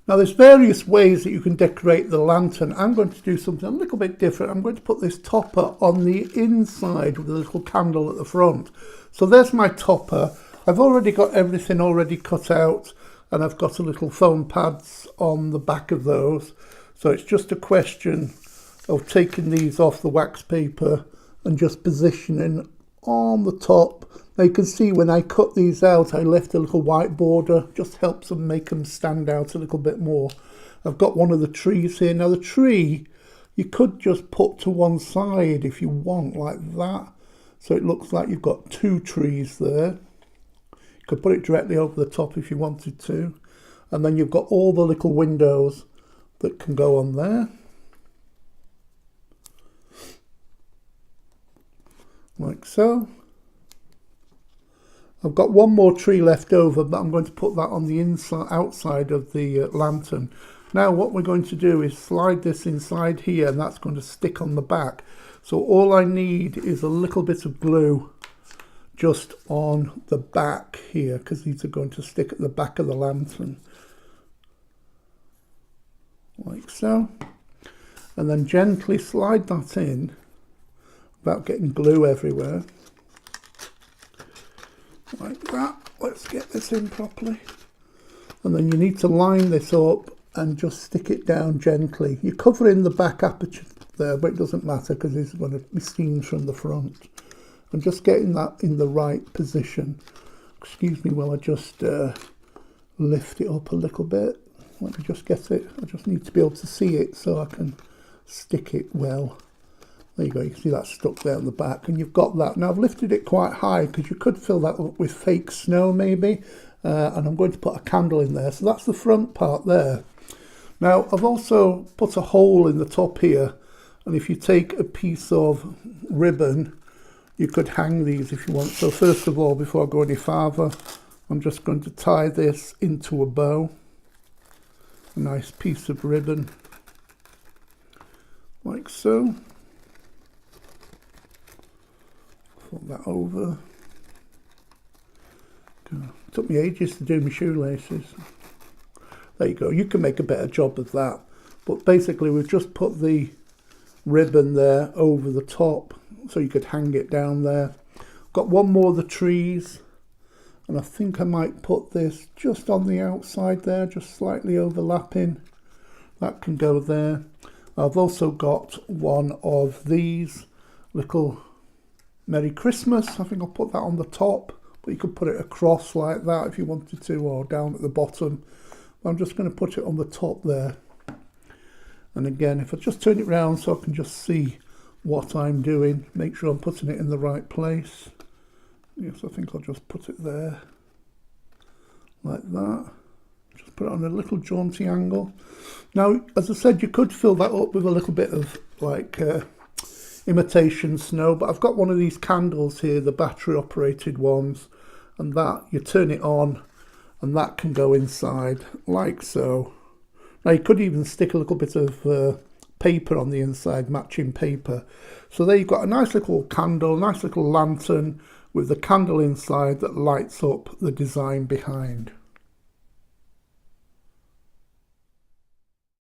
Now there's various ways that you can decorate the lantern. I'm going to do something a little bit different. I'm going to put this topper on the inside with a little candle at the front. So there's my topper. I've already got everything already cut out, and I've got a little foam pads on the back of those. So it's just a question of taking these off the wax paper and just positioning on the top. Now you can see when I cut these out, I left a little white border, just helps them make them stand out a little bit more. I've got one of the trees here. Now the tree, you could just put to one side if you want, like that. So it looks like you've got two trees there. You could put it directly over the top if you wanted to. And then you've got all the little windows that can go on there. Like so. I've got one more tree left over, but I'm going to put that on the inside, outside of the lantern. Now what we're going to do is slide this inside here, and that's going to stick on the back. So all I need is a little bit of glue just on the back here, because these are going to stick at the back of the lantern. Like so. And then gently slide that in without getting glue everywhere. Like that. Let's get this in properly. And then you need to line this up and just stick it down gently. You're covering the back aperture there, but it doesn't matter because it's going to be seen from the front. And just getting that in the right position. Excuse me while I just lift it up a little bit. Let me just get it. I just need to be able to see it so I can stick it well. There you go, you can see that stuck there on the back, and you've got that. Now I've lifted it quite high because you could fill that up with fake snow maybe, and I'm going to put a candle in there. So that's the front part there. Now I've also put a hole in the top here, and if you take a piece of ribbon, you could hang these if you want. So first of all, before I go any farther, I'm just going to tie this into a bow. A nice piece of ribbon, like so. Flip that over. It took me ages to do my shoelaces. There you go. You can make a better job of that. But basically we've just put the ribbon there over the top so you could hang it down there. Got one more of the trees, and I think I might put this just on the outside there, just slightly overlapping. That can go there. I've also got one of these little Merry Christmas. I think I'll put that on the top, but you could put it across like that if you wanted to, or down at the bottom. But I'm just going to put it on the top there. And again, if I just turn it round so I can just see what I'm doing, make sure I'm putting it in the right place. Yes, I think I'll just put it there, like that. Just put it on a little jaunty angle. Now, as I said, you could fill that up with a little bit of like imitation snow, but I've got one of these candles here, the battery operated ones, and that you turn it on and that can go inside like so. Now you could even stick a little bit of paper on the inside, matching paper. So there you've got a nice little candle, nice little lantern with the candle inside that lights up the design behind.